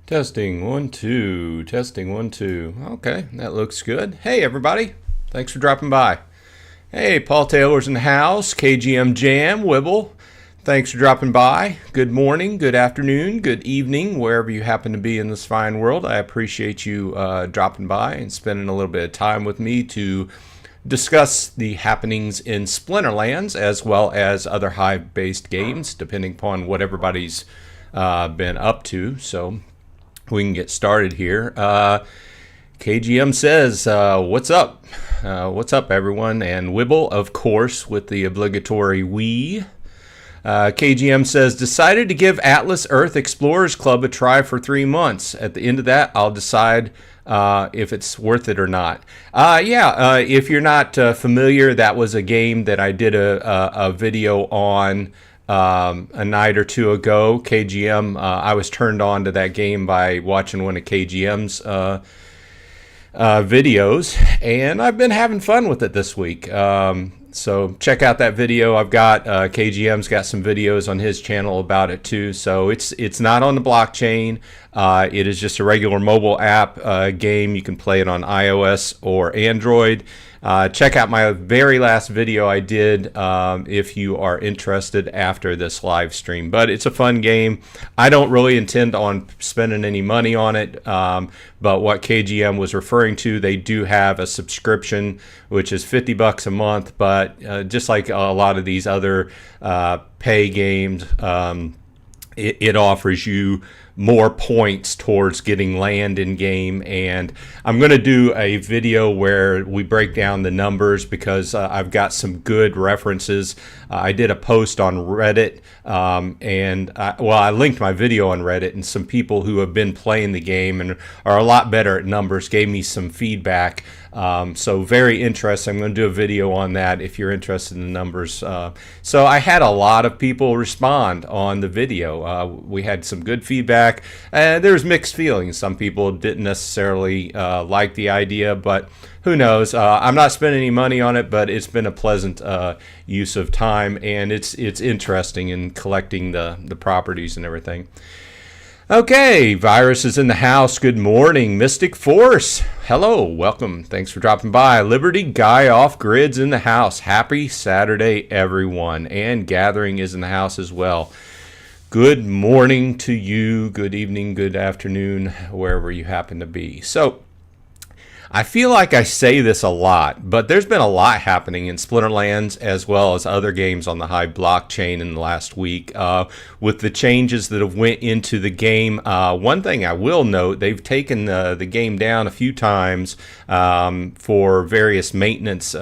Testing 1 2, testing 1 2. Okay, that looks good. Hey everybody, thanks for dropping by. Hey, Paul Taylor's in the house, KGM Jam, Wibble. Thanks for dropping by. Good morning, good afternoon, good evening, wherever you happen to be in this fine world. I appreciate you dropping by and spending a little bit of time with me to discuss the happenings in Splinterlands as well as other Hive-based games, depending upon what everybody's been up to. So we can get started here. KGM says, what's up? What's up, everyone? And Wibble, of course, with the obligatory we. KGM says, decided to give Atlas Earth Explorers Club a try for 3 months. At the end of that, I'll decide if it's worth it or not. If you're not familiar, that was a game that I did a video on a night or two ago. KGM, I was turned on to that game by watching one of KGM's videos, and I've been having fun with it this week. So check out that video. I've got KGM's got some videos on his channel about it too. So it's not on the blockchain. It is just a regular mobile app game. You can play it on iOS or Android. Check out my very last video I did if you are interested after this live stream. But it's a fun game. I don't really intend on spending any money on it. But what KGM was referring to, they do have a subscription, which is $50 a month. But just like a lot of these other pay games, it offers you more points towards getting land in game. And I'm going to do a video where we break down the numbers because I've got some good references. I did a post on Reddit I linked my video on Reddit, and some people who have been playing the game and are a lot better at numbers gave me some feedback. So very interesting. I'm going to do a video on that if you're interested in the numbers. So I had a lot of people respond on the video. We had some good feedback. There was mixed feelings. Some people didn't necessarily like the idea, but who knows? I'm not spending any money on it, but it's been a pleasant use of time, and it's interesting in collecting the properties and everything. Okay, Virus is in the house. Good morning. Mystic Force, hello, welcome. Thanks for dropping by. Liberty Guy Off Grid's in the house. Happy Saturday, everyone. And Gathering is in the house as well. Good morning to you. Good evening, good afternoon, wherever you happen to be. So, I feel like I say this a lot, but there's been a lot happening in Splinterlands as well as other games on the Hive blockchain in the last week. With the changes that have went into the game, one thing I will note, they've taken the game down a few times for various maintenance,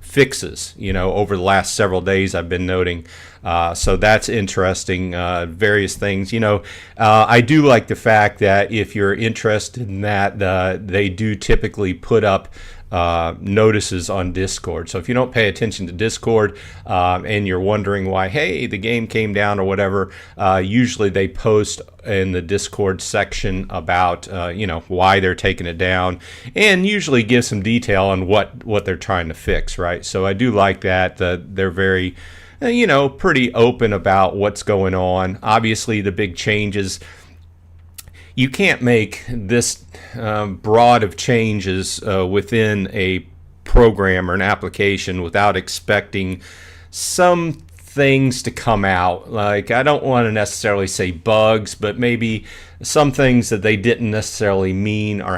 fixes, over the last several days I've been noting. So that's interesting, various things. I do like the fact that if you're interested in that, they do typically put up notices on Discord. So if you don't pay attention to Discord and you're wondering why, hey, the game came down or whatever, usually they post in the Discord section about why they're taking it down, and usually give some detail on what they're trying to fix, right? So I do like that. They're very pretty open about what's going on. Obviously, the big changes, you can't make this broad of changes within a program or an application without expecting some things to come out. Like, I don't want to necessarily say bugs, but maybe some things that they didn't necessarily mean to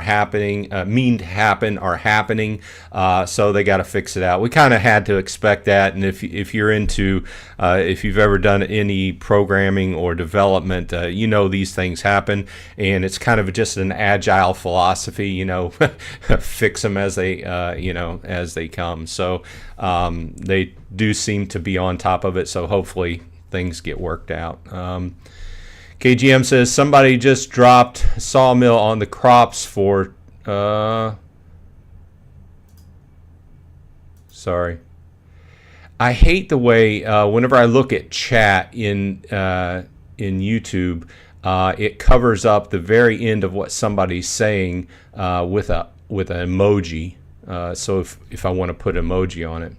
happen are happening. So they got to fix it out. We kind of had to expect that. And if you're into, if you've ever done any programming or development, these things happen, and it's kind of just an agile philosophy. Fix them as they, as they come. So they do seem to be on top of it. So hopefully things get worked out. KGM says somebody just dropped sawmill on the crops for sorry. I hate the way whenever I look at chat in YouTube, it covers up the very end of what somebody's saying with an emoji. So if I want to put emoji on it.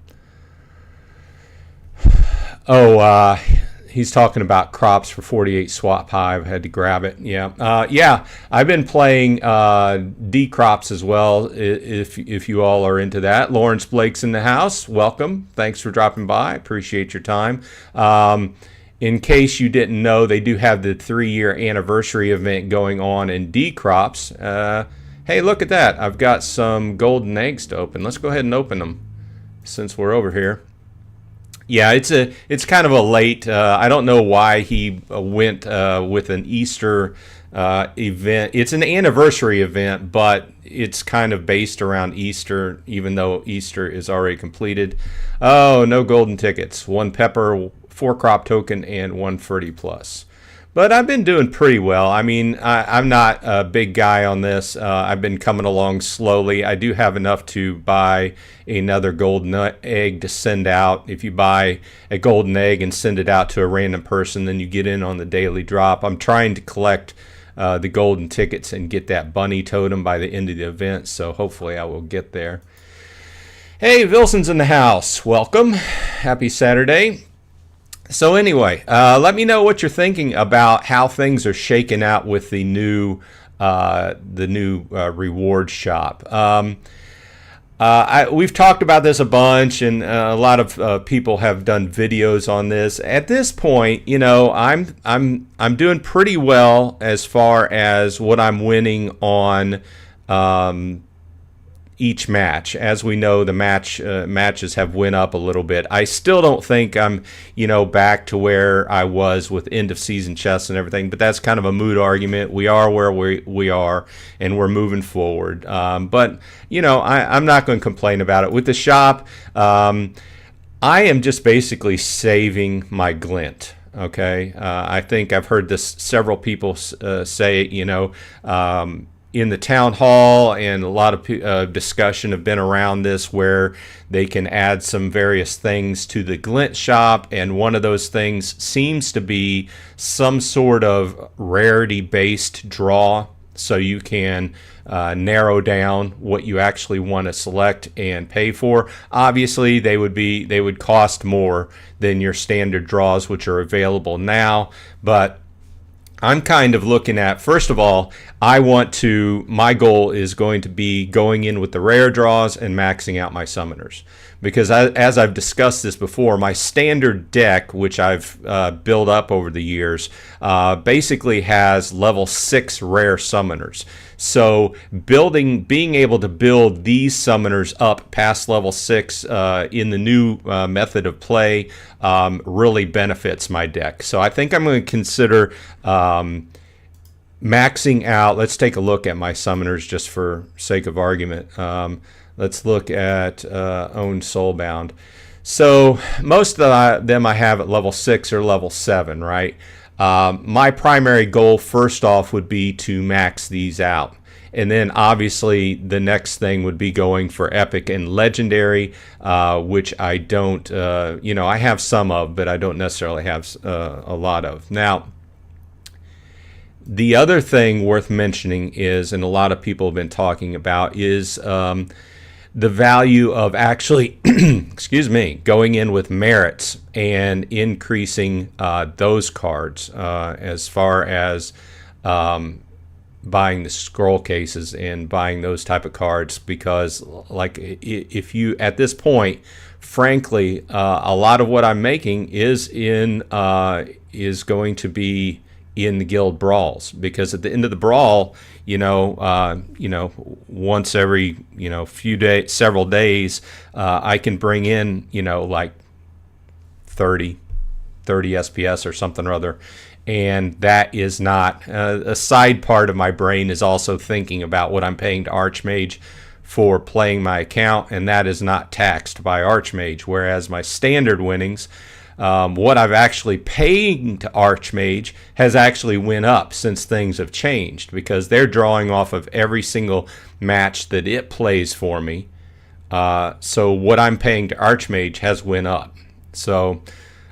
He's talking about crops for 48 swap hive. Had to grab it. Yeah. I've been playing dCrops as well. If you all are into that, Lawrence Blake's in the house. Welcome. Thanks for dropping by. Appreciate your time. In case you didn't know, they do have the 3-year anniversary event going on in dCrops. Hey, look at that. I've got some golden eggs to open. Let's go ahead and open them since we're over here. Yeah, it's kind of a late. I don't know why he went with an Easter event. It's an anniversary event, but it's kind of based around Easter, even though Easter is already completed. Oh, no golden tickets. 1 pepper, 4 crop token, and 1 Ferdy plus. But I've been doing pretty well. I mean, I'm not a big guy on this. I've been coming along slowly. I do have enough to buy another golden egg to send out. If you buy a golden egg and send it out to a random person, then you get in on the daily drop. I'm trying to collect the golden tickets and get that bunny totem by the end of the event, so hopefully I will get there. Hey, Wilson's in the house. Welcome. Happy Saturday. So anyway, let me know what you're thinking about how things are shaking out with the new reward shop. We've talked about this a bunch, and a lot of people have done videos on this. At this point, you know, I'm doing pretty well as far as what I'm winning on each match. As we know, the matches have went up a little bit. I still don't think I'm, you know, back to where I was with end of season chests and everything, but that's kind of a mood argument. We are where we are, and we're moving forward. But, you know, I'm not going to complain about it. With the shop, I am just basically saving my glint. Okay. I think I've heard this several people say, you know, in the town hall, and a lot of discussion have been around this, where they can add some various things to the glint shop, and one of those things seems to be some sort of rarity based draw, so you can narrow down what you actually want to select and pay for. Obviously they would cost more than your standard draws, which are available now, but I'm kind of looking at, first of all, my goal is going to be going in with the rare draws and maxing out my summoners. Because as I've discussed this before, my standard deck, which I've built up over the years, basically has level 6 rare summoners. So being able to build these summoners up past level 6 in the new method of play really benefits my deck. So I think I'm going to consider maxing out. Let's take a look at my summoners just for sake of argument. Let's look at Owned Soulbound. So most of them I have at level 6 or level 7, right? My primary goal first off would be to max these out. And then obviously the next thing would be going for epic and legendary, which I don't, you know, I have some of, but I don't necessarily have a lot of. Now, the other thing worth mentioning is, and a lot of people have been talking about, is the value of actually, excuse me, going in with merits and increasing those cards as far as buying the scroll cases and buying those type of cards. Because like, if you, at this point, frankly, a lot of what I'm making is going to be in the guild brawls, because at the end of the brawl, once every several days, I can bring in like 30 SPS or something or other. And that is not a side part of my brain is also thinking about what I'm paying to Archmage for playing my account, and that is not taxed by Archmage, whereas my standard winnings, what I've actually paying to Archmage has actually went up since things have changed, because they're drawing off of every single match that it plays for me. So what I'm paying to Archmage has went up. So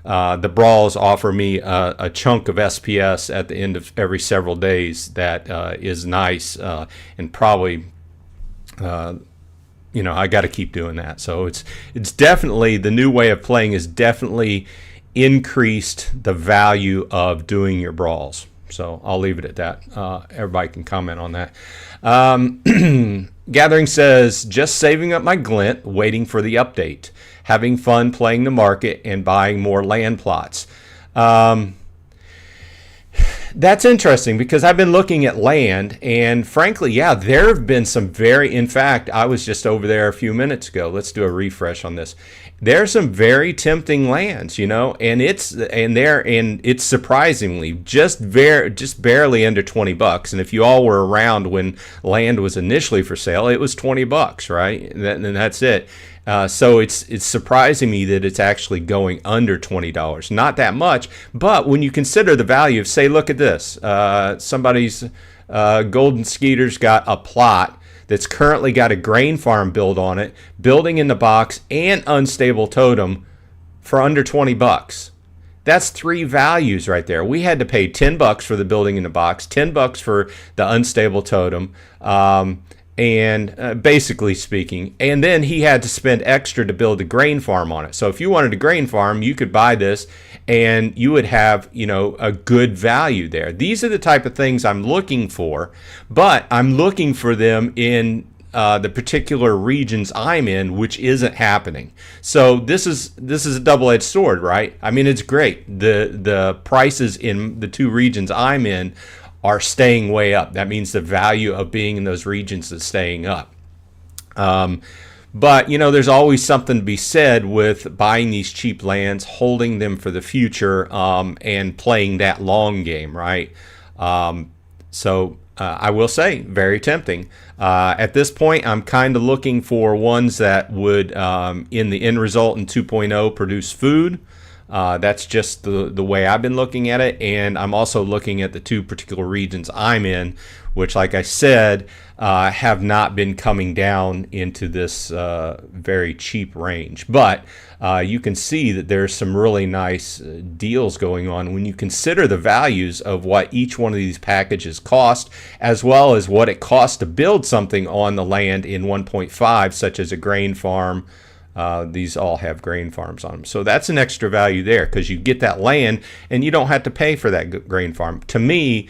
the brawls offer me a chunk of SPS at the end of every several days that is nice, and probably I got to keep doing that. So it's definitely, the new way of playing is definitely increased the value of doing your brawls. So I'll leave it at that. Everybody can comment on that. Gathering says, just saving up my glint, waiting for the update. Having fun playing the market and buying more land plots. That's interesting because I've been looking at land, and frankly, yeah, there have been some in fact, I was just over there a few minutes ago. Let's do a refresh on this. There's some very tempting lands, and it's surprisingly just barely under $20. And if you all were around when land was initially for sale, it was $20, right? And that's it. So it's surprising me that it's actually going under $20. Not that much, but when you consider the value of, say, look at this. Somebody's Golden Skeeter's got a plot that's currently got a grain farm build on it, building in the box, and unstable totem for under $20. That's 3 values right there. We had to pay $10 for the building in the box, $10 for the unstable totem, and basically speaking, and then he had to spend extra to build a grain farm on it. So if you wanted a grain farm, you could buy this and you would have, a good value there. These are the type of things I'm looking for, but I'm looking for them in the particular regions I'm in, which isn't happening. So this is a double-edged sword, right? I mean, it's great. The prices in the 2 regions I'm in are staying way up. That means the value of being in those regions is staying up. But, there's always something to be said with buying these cheap lands, holding them for the future, and playing that long game, right? So I will say, very tempting. At this point, I'm kind of looking for ones that would, in the end result in 2.0, produce food. That's just the way I've been looking at it, and I'm also looking at the 2 particular regions I'm in, which, like I said, have not been coming down into this very cheap range. But you can see that there's some really nice deals going on when you consider the values of what each one of these packages cost, as well as what it costs to build something on the land in 1.5, such as a grain farm. These all have grain farms on them. So that's an extra value there because you get that land and you don't have to pay for that grain farm. To me,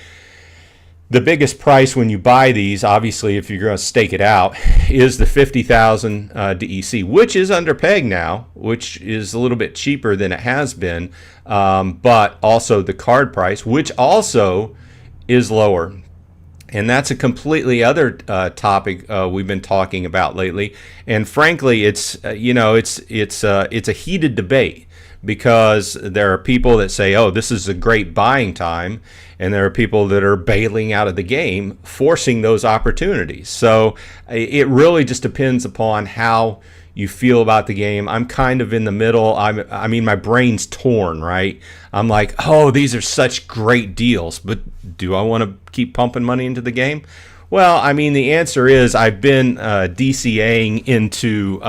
the biggest price when you buy these, obviously, if you're going to stake it out, is the 50,000 DEC, which is under peg now, which is a little bit cheaper than it has been, but also the card price, which also is lower. And that's a completely other topic we've been talking about lately. And frankly, it's a heated debate because there are people that say, "Oh, this is a great buying time," and there are people that are bailing out of the game, forcing those opportunities. So it really just depends upon how you feel about the game. I'm kind of in the middle. I mean, my brain's torn, right? I'm like, oh, these are such great deals, but do I want to keep pumping money into the game? Well, I mean, the answer is I've been DCAing into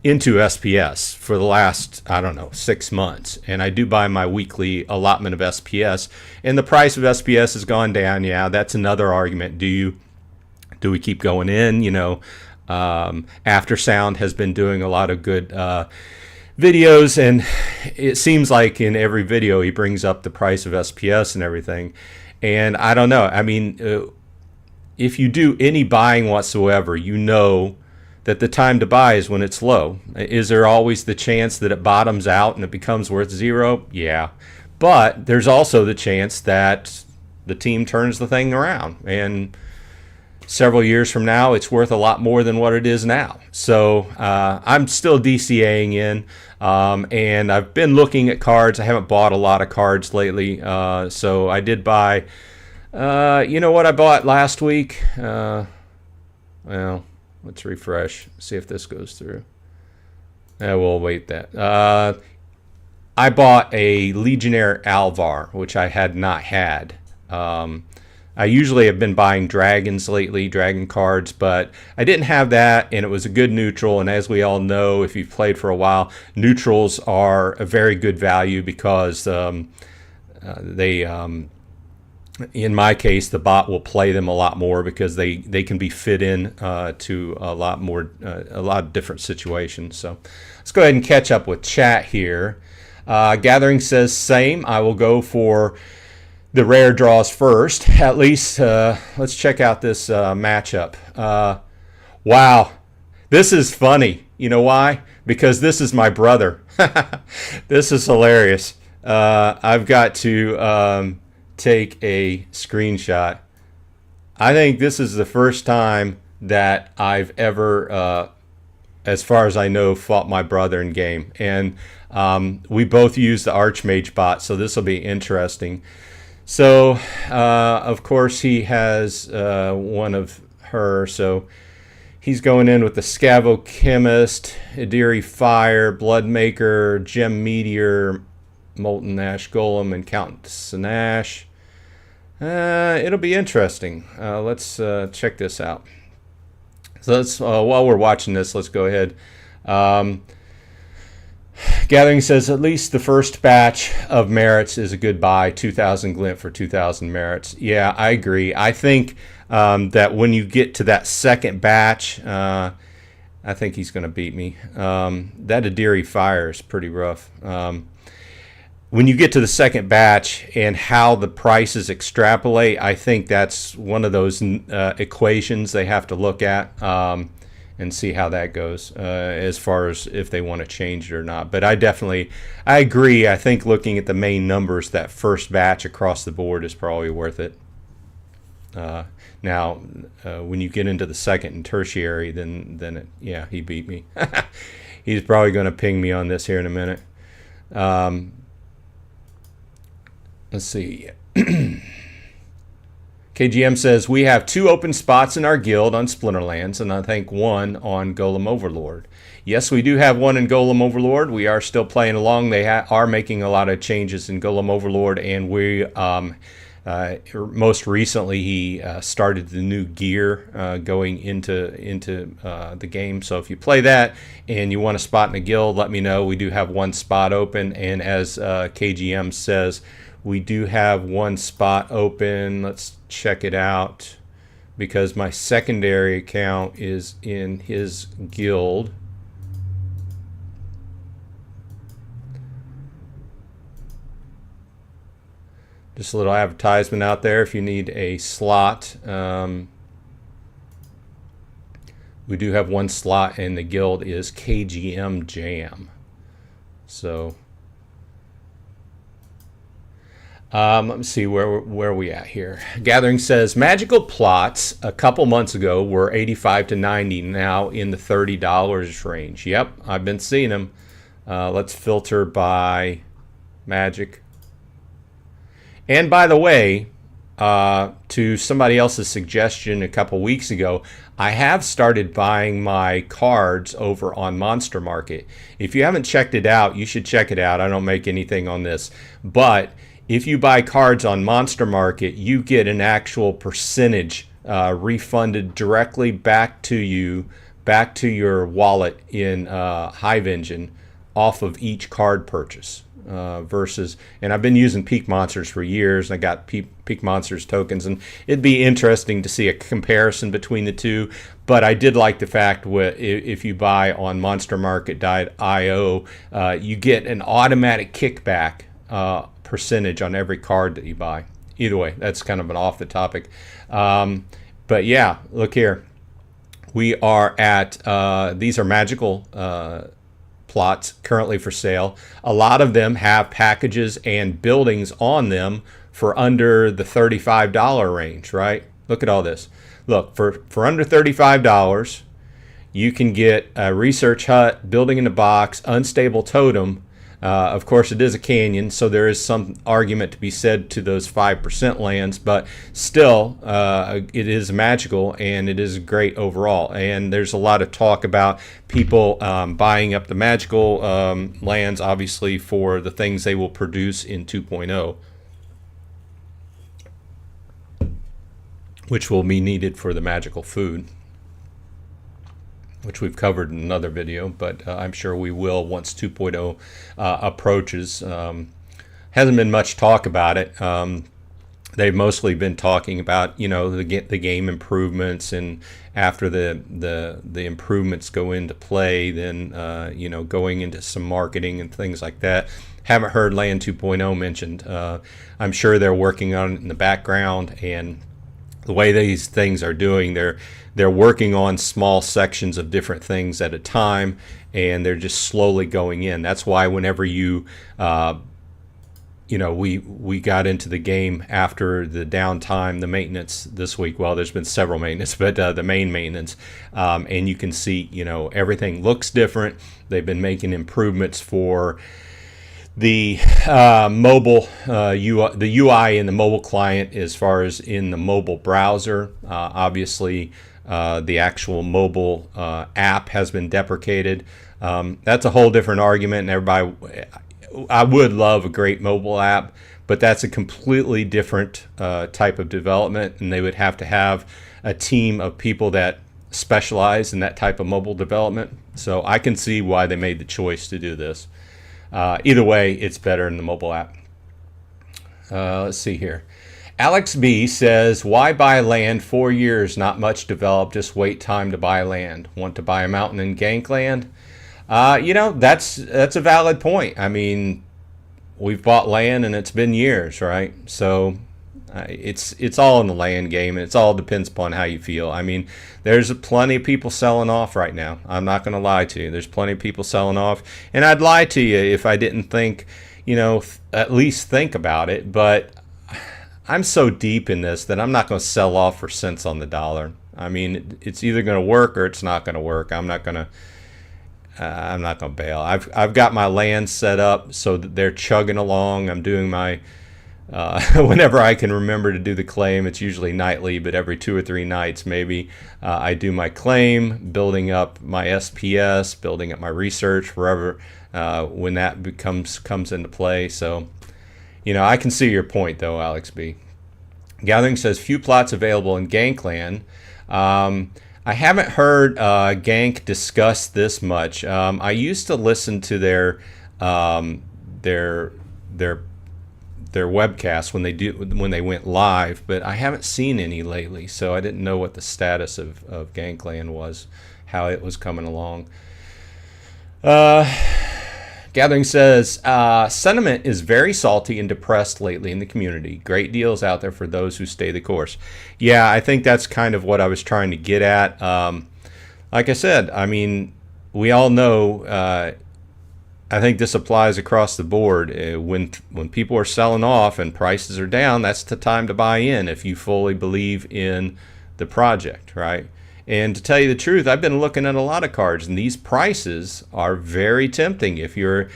SPS for the last, 6 months. And I do buy my weekly allotment of SPS. And the price of SPS has gone down. Yeah, that's another argument. Do we keep going in? Aftersound has been doing a lot of good videos, and it seems like in every video he brings up the price of SPS and everything. And I don't know. I mean, if you do any buying whatsoever, you know that the time to buy is when it's low. Is there always the chance that it bottoms out and it becomes worth 0? Yeah. But there's also the chance that the team turns the thing around, and several years from now, it's worth a lot more than what it is now. So I'm still DCAing in, and I've been looking at cards. I haven't bought a lot of cards lately, so I did buy. You know what I bought last week? Well, let's refresh, see if this goes through. We'll wait that. I bought a Legionnaire Alvar, which I had not had. I usually have been buying dragons lately, dragon cards, but I didn't have that, and it was a good neutral. And as we all know, if you've played for a while, neutrals are a very good value because they, in my case, the bot will play them a lot more because they can be fit in to a lot of different situations. So let's go ahead and catch up with chat here. Gathering says same. I will go for the rare draws first. At least let's check out this matchup. Wow, this is funny. You know why? Because this is my brother. This is hilarious. I've got to take a screenshot. I think this is the first time that I've ever, as far as I know, fought my brother in game. And we both use the Archmage bot, so this will be interesting. So, of course, he has one of her, so he's going in with the Scavo Chemist, Idiri Fire, Bloodmaker, Gem Meteor, Molten Ash Golem, and Countess Nash. It'll be interesting. Let's check this out. So let's, while we're watching this, let's go ahead. Gathering says at least the first batch of merits is a good buy. 2,000 glint for 2,000 merits. Yeah, I agree. I think that when you get to that second batch, I think he's going to beat me. That Idiri Fire is pretty rough. When you get to the second batch and how the prices extrapolate, I think that's one of those equations they have to look at and see how that goes as far as if they want to change it or not. But I agree. I think looking at the main numbers, that first batch across the board is probably worth it. Now, when you get into the second and tertiary, then yeah, he beat me. He's probably going to ping me on this here in a minute. Let's see. KGM says, we have 2 open spots in our guild on Splinterlands, and I think 1 on Golem Overlord. Yes, we do have 1 in Golem Overlord. We are still playing along. They are making a lot of changes in Golem Overlord, and we most recently he started the new gear going into the game. So if you play that and you want a spot in a guild, let me know. We do have 1 spot open, and as KGM says, we do have 1 spot open. Let's check it out because my secondary account is in his guild. Just a little advertisement out there if you need a slot. We do have 1 slot, and the guild is KGM Jam. So let me see where are we at here. Gathering says magical plots a couple months ago were 85 to 90, now in the $30 range. Yep, I've been seeing them. Let's filter by magic. And by the way, to somebody else's suggestion a couple weeks ago, I have started buying my cards over on Monster Market. If you haven't checked it out, you should check it out. I don't make anything on this, but if you buy cards on Monster Market, you get an actual percentage refunded directly back to you, back to your wallet in Hive Engine off of each card purchase. Versus, and I've been using Peak Monsters for years, and I got Peak Monsters tokens, and it'd be interesting to see a comparison between the two. But I did like the fact if you buy on monstermarket.io, you get an automatic kickback percentage on every card that you buy. Either way, that's kind of an off the topic. But yeah, look here. We are at, these are magical plots currently for sale. A lot of them have packages and buildings on them for under the $35 range, right? Look at all this. Look, for under $35, you can get a research hut, building in a box, unstable totem. Of course, it is a canyon, so there is some argument to be said to those 5% lands, but still, it is magical, and it is great overall. And there's a lot of talk about people buying up the magical lands, obviously, for the things they will produce in 2.0, which will be needed for the magical food, which we've covered in another video, but I'm sure we will once 2.0 approaches. Hasn't been much talk about it. they've mostly been talking about, you know, the game improvements, and after the improvements go into play, then you know, going into some marketing and things like that. Haven't heard Land 2.0 mentioned. I'm sure they're working on it in the background, and the way these things are doing, they're working on small sections of different things at a time, and they're just slowly going in. That's why whenever you you know, we got into the game after the downtime, the maintenance this week. Well, there's been several maintenance, but the main maintenance, and you can see, you know, everything looks different. They've been making improvements for the mobile UI, the UI in the mobile client, as far as in the mobile browser. Obviously, the actual mobile app has been deprecated. That's a whole different argument, and everybody. I would love a great mobile app, but that's a completely different type of development, and they would have to have a team of people that specialize in that type of mobile development. So I can see why they made the choice to do this. Either way, it's better in the mobile app. Let's see here. Alex B says, why buy land? 4 years, not much developed, just wait time to buy land. Want to buy a mountain in Gankland? You know, that's a valid point. I mean, we've bought land and it's been years, right? So it's all in the land game, and it all depends upon how you feel. I mean, there's plenty of people selling off right now. I'm not going to lie to you. There's plenty of people selling off, and I'd lie to you if I didn't think, you know, at least think about it. But I'm so deep in this that I'm not going to sell off for cents on the dollar. I mean, it's either going to work or it's not going to work. I'm not going to bail. I've got my land set up so that they're chugging along. I'm doing my whenever I can remember to do the claim. It's usually nightly, but every 2 or 3 nights maybe I do my claim, building up my SPS, building up my research forever when that comes into play. So, you know, I can see your point though, Alex B. Gathering says few plots available in Gankland. I haven't heard Gank discuss this much. I used to listen to their webcasts when they went live, but I haven't seen any lately, so I didn't know what the status of Gankland was, how it was coming along. Gathering says, sentiment is very salty and depressed lately in the community. Great deals out there for those who stay the course. Yeah, I think that's kind of what I was trying to get at. Like I said, I mean, we all know, I think this applies across the board. When people are selling off and prices are down, that's the time to buy in if you fully believe in the project, right? And to tell you the truth, I've been looking at a lot of cards, and these prices are very tempting if you're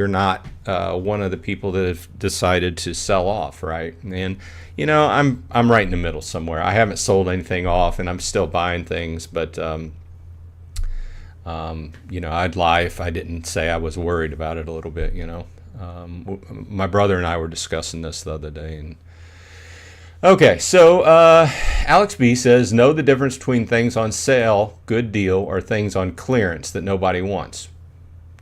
not one of the people that have decided to sell off, right? And you know, I'm right in the middle somewhere. I haven't sold anything off, and I'm still buying things, but you know, I'd lie if I didn't say I was worried about it a little bit. You know, my brother and I were discussing this the other day, and okay, so Alex B says, know the difference between things on sale, good deal, or things on clearance that nobody wants.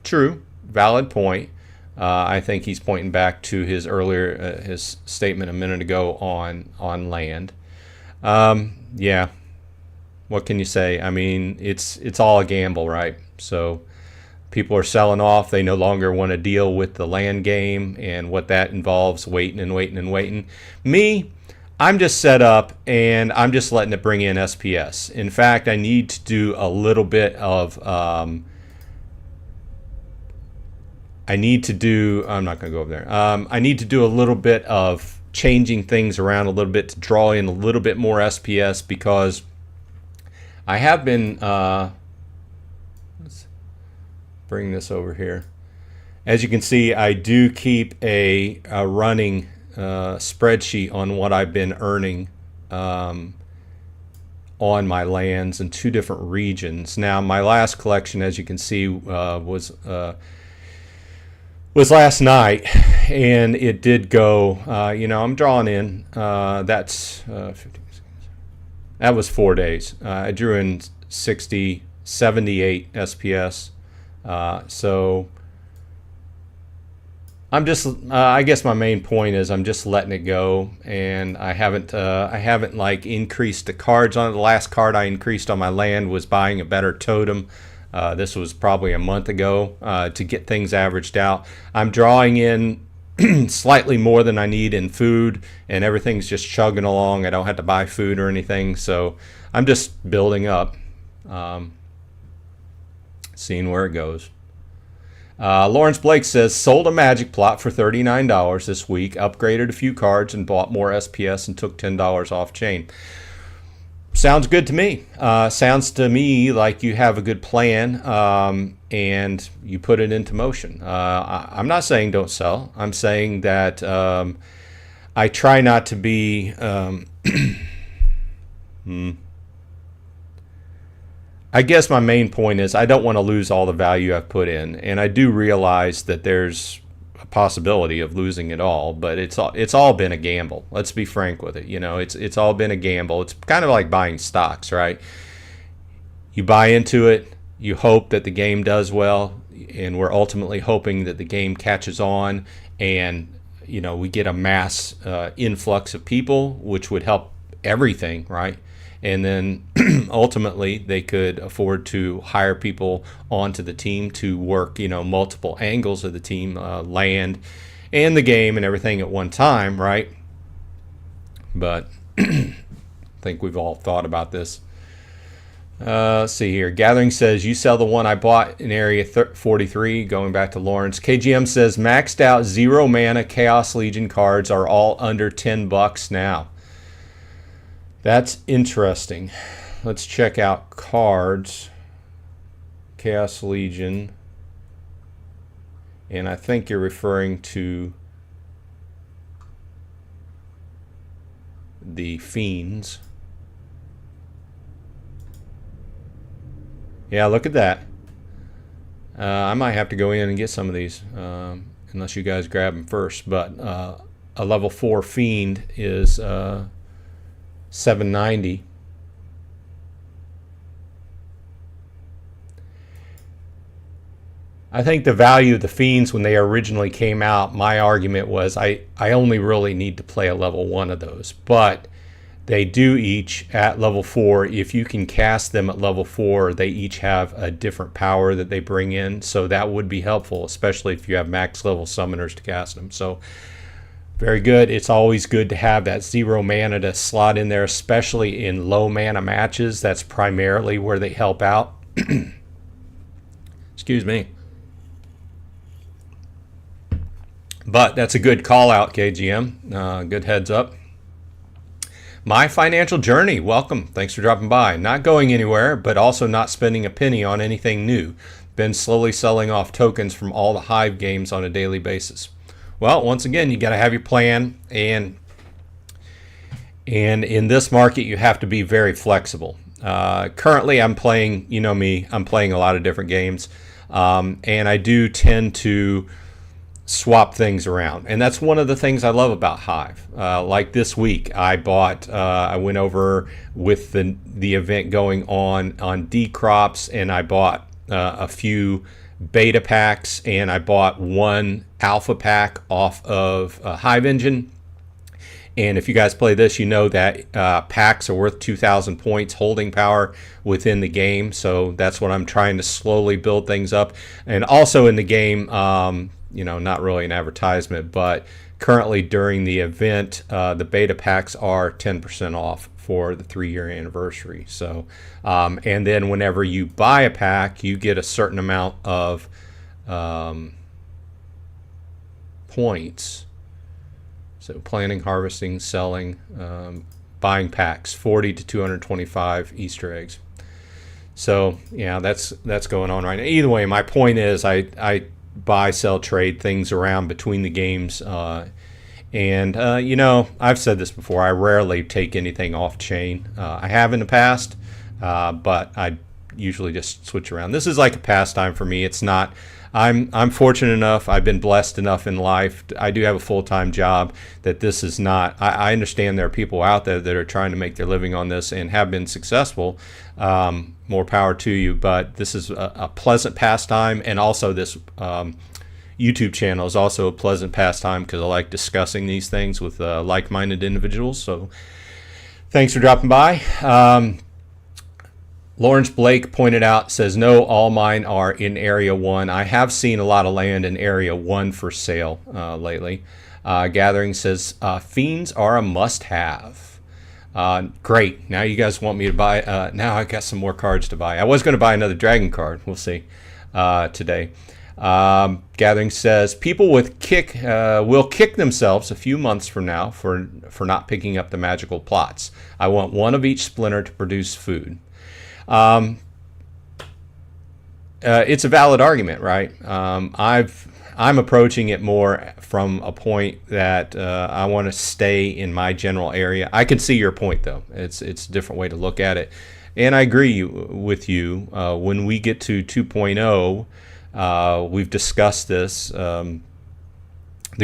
True, valid point. I think he's pointing back to his earlier his statement a minute ago on land. Yeah, what can you say? I mean, it's all a gamble, right? So people are selling off. They no longer want to deal with the land game and what that involves, waiting and waiting and waiting. Me, I'm just set up and I'm just letting it bring in SPS. In fact, I need to do a little bit of I'm not going to go over there. I need to do a little bit of changing things around a little bit to draw in a little bit more SPS, because I have been let's bring this over here. As you can see, I do keep a running spreadsheet on what I've been earning on my lands in 2 different regions. Now, my last collection, as you can see, was last night, and it did go. You know, I'm drawing in. That's 15. That was 4 days. I drew in 78 SPS. So I'm just, I guess my main point is I'm just letting it go, and I haven't like increased the cards on it. The last card I increased on my land was buying a better totem. This was probably a month ago to get things averaged out. I'm drawing in slightly more than I need in food, and everything's just chugging along. I don't have to buy food or anything, so I'm just building up, seeing where it goes. Lawrence Blake says, sold a magic plot for $39 this week, upgraded a few cards and bought more SPS and took $10 off chain. Sounds good to me. Sounds to me like you have a good plan, and you put it into motion. I'm not saying don't sell. I'm saying that I try not to be... I guess my main point is I don't want to lose all the value I've put in, and I do realize that there's a possibility of losing it all, but it's all been a gamble. Let's be frank with it. You know, it's all been a gamble. It's kind of like buying stocks, right? You buy into it, you hope that the game does well, and we're ultimately hoping that the game catches on, and you know, we get a mass influx of people, which would help everything, right? And then ultimately they could afford to hire people onto the team to work, you know, multiple angles of the team, land and the game and everything at one time, right? But I think we've all thought about this. Let's see here. Gathering says, you sell the one I bought in area 43, going back to Lawrence. KGM says, maxed out 0 mana Chaos Legion cards are all under $10 now. That's interesting. Let's check out cards. Chaos Legion. And I think you're referring to the Fiends. Yeah, look at that. I might have to go in and get some of these, unless you guys grab them first. But a level 4 Fiend is... $790. I think the value of the Fiends when they originally came out, my argument was I only really need to play a level 1 of those, but they do each at level 4. If you can cast them at level 4, they each have a different power that they bring in, so that would be helpful, especially if you have max level summoners to cast them. So very good. It's always good to have that 0 mana to slot in there, especially in low mana matches. That's primarily where they help out. Excuse me. But that's a good call out, KGM. Good heads up. My Financial Journey, welcome. Thanks for dropping by. Not going anywhere, but also not spending a penny on anything new. Been slowly selling off tokens from all the Hive games on a daily basis. Well, once again, you got to have your plan, and in this market, you have to be very flexible. Currently, I'm playing, you know me, I'm playing a lot of different games, and I do tend to swap things around, and that's one of the things I love about Hive. Like this week, I went over with the event going on dCrops, and I bought a few beta packs, and I bought one alpha pack off of Hive Engine. And if you guys play this, you know that packs are worth 2,000 points holding power within the game. So that's what I'm trying to slowly build things up. And also in the game, you know, not really an advertisement, but currently during the event, the beta packs are 10% off for the 3-year anniversary. So, and then whenever you buy a pack, you get a certain amount of points. So planting, harvesting, selling, buying packs, 40 to 225 Easter eggs. So yeah, that's going on right now. Either way, my point is I buy, sell, trade things around between the games. And you know, I've said this before, I rarely take anything off chain. I have in the past, but I usually just switch around. This is like a pastime for me. It's not, I'm fortunate enough, I've been blessed enough in life. I do have a full-time job that this is not, I understand there are people out there that are trying to make their living on this and have been successful. More power to you, but this is a pleasant pastime, and also this YouTube channel is also a pleasant pastime because I like discussing these things with like-minded individuals. So thanks for dropping by. Lawrence Blake pointed out, says, no, all mine are in Area 1. I have seen a lot of land in Area 1 for sale lately. Gathering says, fiends are a must-have. Great. Now you guys want me to buy. Now I got some more cards to buy. I was going to buy another dragon card. We'll see today. Gathering says, people with will kick themselves a few months from now for not picking up the magical plots. I want one of each splinter to produce food. It's a valid argument, right? I'm approaching it more from a point that I want to stay in my general area. I can see your point, though. It's a different way to look at it, and I agree with you. When we get to 2.0, we've discussed this. The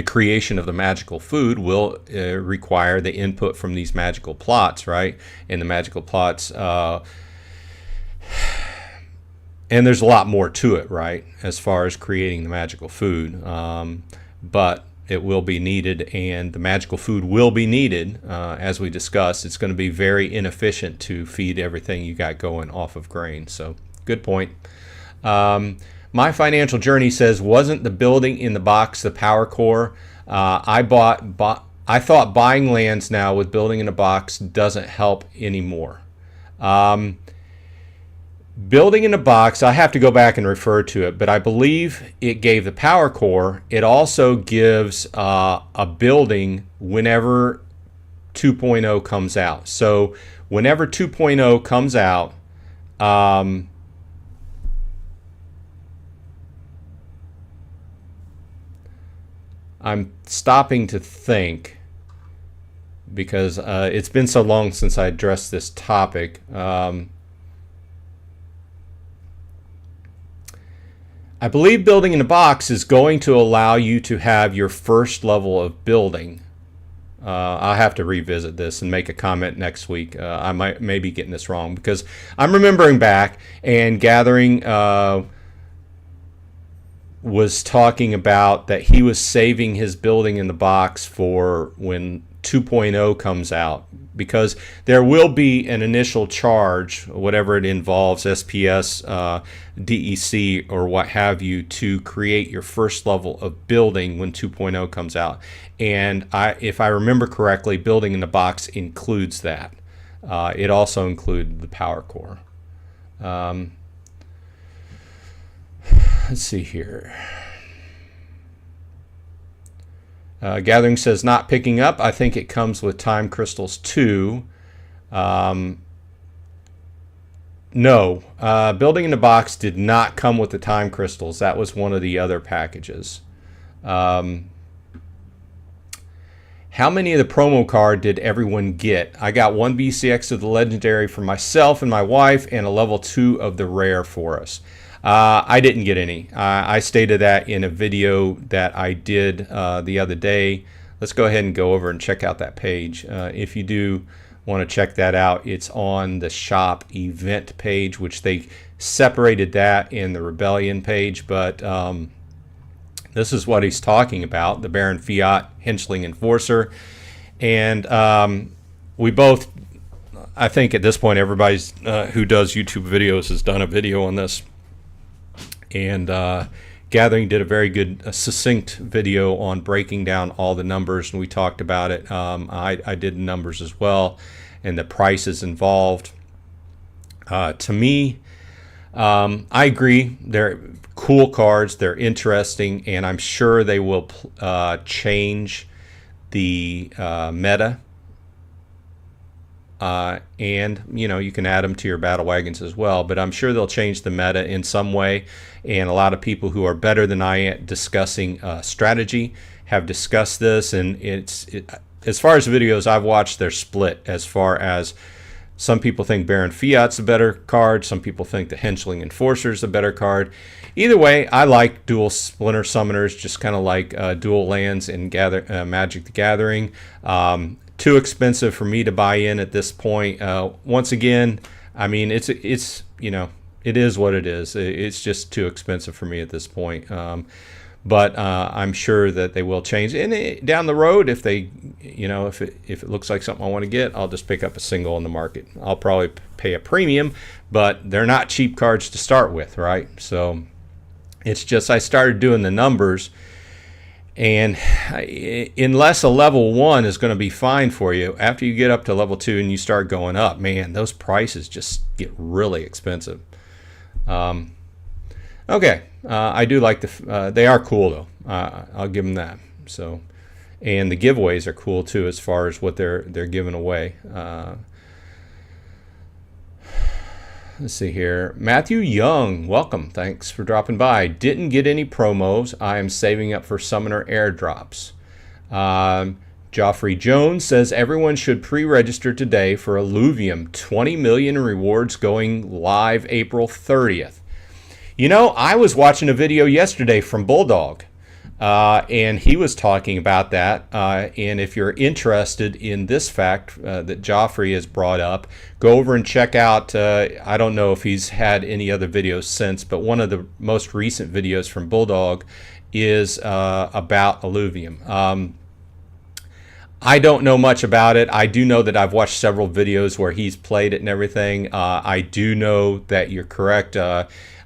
creation of the magical food will require the input from these magical plots, right? And the magical plots. And there's a lot more to it, right, as far as creating the magical food. But it will be needed, and the magical food will be needed, as we discussed. It's going to be very inefficient to feed everything you got going off of grain. So, good point. My financial journey says, wasn't the building in the box the power core? I thought buying lands now with building in a box doesn't help anymore. Building in a box, I have to go back and refer to it, but I believe it gave the power core. It also gives a building whenever 2.0 comes out. So whenever 2.0 comes out, I'm stopping to think because it's been so long since I addressed this topic. I believe building in a box is going to allow you to have your first level of building. I'll have to revisit this and make a comment next week. I may be getting this wrong because I'm remembering back, and Gathering was talking about that he was saving his building in the box for when 2.0 comes out, because there will be an initial charge, whatever it involves, SPS, DEC, or what have you, to create your first level of building when 2.0 comes out. And if I remember correctly, building in the box includes that. It also included the power core. Let's see here. Gathering says, not picking up. I think it comes with time crystals too. No, building in the box did not come with the time crystals. That was one of the other packages. How many of the promo card did everyone get? I got 1 BCX of the legendary for myself and my wife, and a level 2 of the rare for us. I didn't get any. I stated that in a video that I did the other day. Let's go ahead and go over and check out that page. If you do want to check that out, it's on the shop event page, which they separated that in the Rebellion page. But this is what he's talking about, the Baron Fiat Henchling Enforcer. And we both, I think at this point, everybody's who does YouTube videos has done a video on this. And Gathering did a very good succinct video on breaking down all the numbers, and we talked about it. I did numbers as well, and the prices involved. To me, I agree. They're cool cards. They're interesting, and I'm sure they will change the meta. And you can add them to your battle wagons as well, but I'm sure they'll change the meta in some way. And a lot of people who are better than I am discussing strategy have discussed this, and as far as videos I've watched, they're split. As far as some people think Baron Fiat's a better card, some people think the Henchling Enforcer's a better card. Either way, I like dual Splinter Summoners, just kind of like dual lands in Magic the Gathering. Too expensive for me to buy in at this point. Once again, I mean, it's it is what it is. It's just too expensive for me at this point. but I'm sure that they will change. And down the road, if they, if it looks like something I want to get, I'll just pick up a single in the market. I'll probably pay a premium, but they're not cheap cards to start with, right? So it's just I started doing the numbers. And unless a level 1 is going to be fine for you, after you get up to level 2 and you start going up, man, those prices just get really expensive. Okay, I do like they are cool though. I'll give them that. So, and the giveaways are cool too, as far as what they're giving away. Let's see here. Matthew Young, welcome. Thanks for dropping by. Didn't get any promos. I am saving up for summoner airdrops. Joffrey Jones says everyone should pre-register today for Illuvium. 20 million rewards going live April 30th. I was watching a video yesterday from Bulldog. And he was talking about that. And if you're interested in this fact that Joffrey has brought up, go over and check out, I don't know if he's had any other videos since, but one of the most recent videos from Bulldog is about Illuvium. I don't know much about it. I do know that I've watched several videos where he's played it and everything. I do know that you're correct.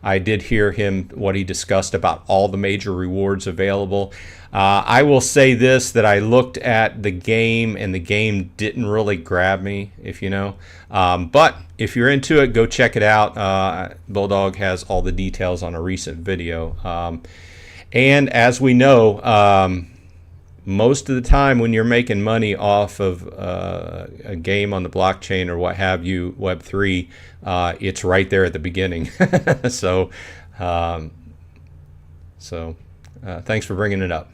I did hear him, what he discussed about all the major rewards available. I will say this, that I looked at the game and the game didn't really grab me, if you know. But if you're into it, go check it out. Bulldog has all the details on a recent video. And as we know, most of the time when you're making money off of a game on the blockchain or what have you, Web3, it's right there at the beginning. So thanks for bringing it up.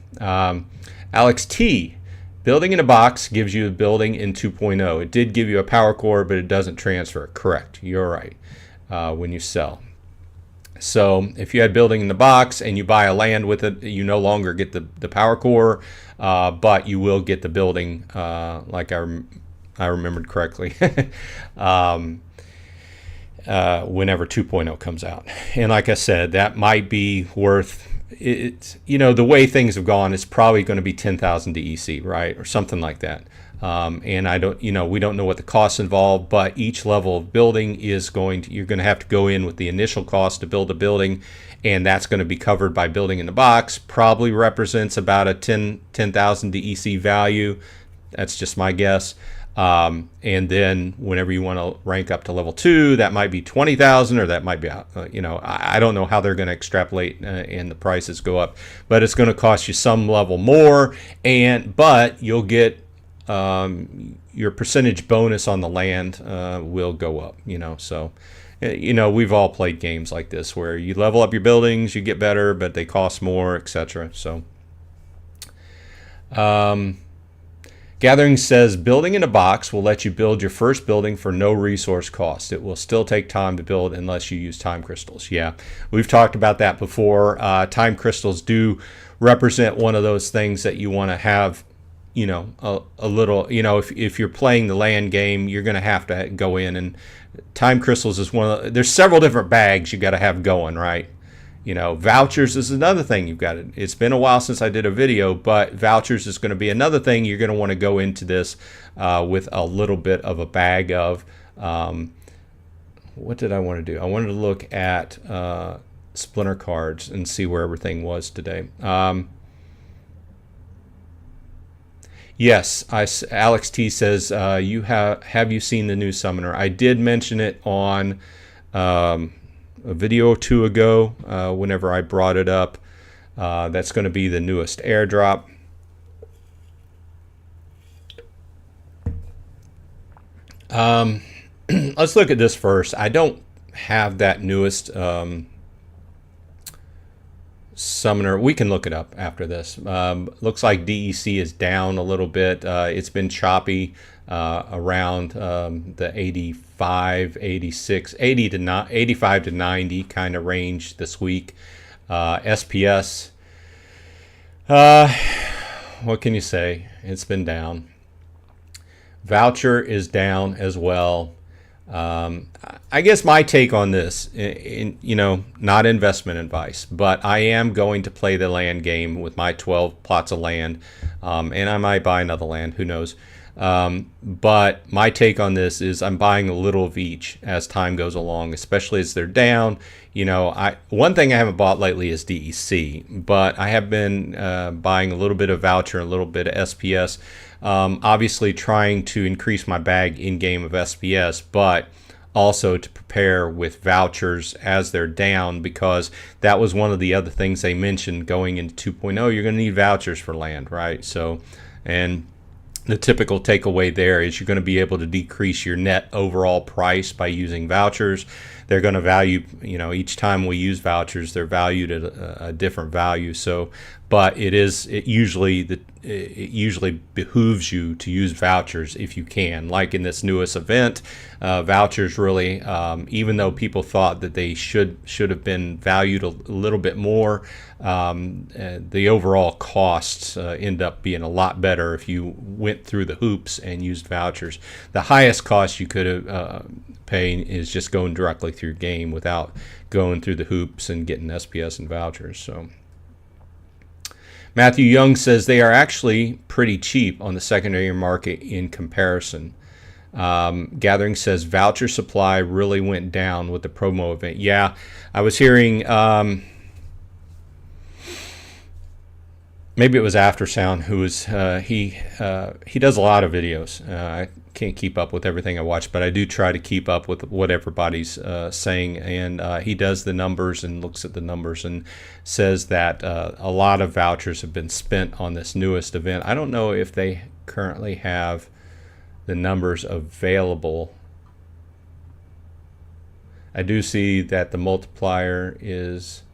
Alex T, building in a box gives you a building in 2.0. It did give you a power core, but it doesn't transfer. Correct. You're right. When you sell. So if you had building in the box and you buy a land with it, you no longer get the power core, but you will get the building, like I remembered correctly, whenever 2.0 comes out. And like I said, that might be worth it. The way things have gone, it's probably going to be 10,000 DEC, right, or something like that. And I don't, we don't know what the costs involved, but each level of building is you're going to have to go in with the initial cost to build a building, and that's going to be covered by building in the box. Probably represents about a 10,000 DEC value. That's just my guess. And then whenever you want to rank up to level 2, that might be 20,000, or that might be, I don't know how they're going to extrapolate and the prices go up, but it's going to cost you some level more, but you'll get your percentage bonus on the land will go up, so we've all played games like this where you level up your buildings, you get better, but they cost more, etc. So Gathering says building in a box will let you build your first building for no resource cost. It will still take time to build unless you use time crystals. Yeah, we've talked about that before. Time crystals do represent one of those things that you want to have, a little, if you're playing the land game, you're going to have to go in, and time crystals is there's several different bags you got to have going, right? Vouchers is another thing you've got. It's been a while since I did a video, but vouchers is going to be another thing you're going to want to go into this with a little bit of a bag of. What did I want to do? I wanted to look at Splinter cards and see where everything was today. Yes, Alex T says, have you seen the new Summoner? I did mention it on a video or two ago whenever I brought it up. That's going to be the newest airdrop. Let's look at this first. I don't have that newest Summoner. We can look it up after this. Looks like DEC is down a little bit. It's been choppy around the 85, 86, 85 to 90 kind of range this week. SPS, what can you say? It's been down. Voucher is down as well. I guess my take on this, not investment advice, but I am going to play the land game with my 12 plots of land, and I might buy another land, who knows. But my take on this is I'm buying a little of each as time goes along, especially as they're down. One thing I haven't bought lately is DEC, but I have been buying a little bit of voucher, a little bit of SPS. Obviously trying to increase my bag in game of SPS, but also to prepare with vouchers as they're down, because that was one of the other things they mentioned going into 2.0. You're going to need vouchers for land, right? So, and the typical takeaway there is you're going to be able to decrease your net overall price by using vouchers. They're going to value, each time we use vouchers, they're valued at a different value. So, but it usually behooves you to use vouchers if you can. Like in this newest event, vouchers really, even though people thought that they should have been valued a little bit more, the overall costs end up being a lot better if you went through the hoops and used vouchers. The highest cost you could have paying is just going directly through game without going through the hoops and getting SPS and vouchers. So Matthew Young says they are actually pretty cheap on the secondary market in comparison. Gathering says voucher supply really went down with the promo event. Yeah, I was hearing, maybe it was Aftersound who was, he does a lot of videos. I can't keep up with everything I watch, but I do try to keep up with what everybody's saying, and he does the numbers and looks at the numbers and says that a lot of vouchers have been spent on this newest event. I don't know if they currently have the numbers available. I do see that the multiplier is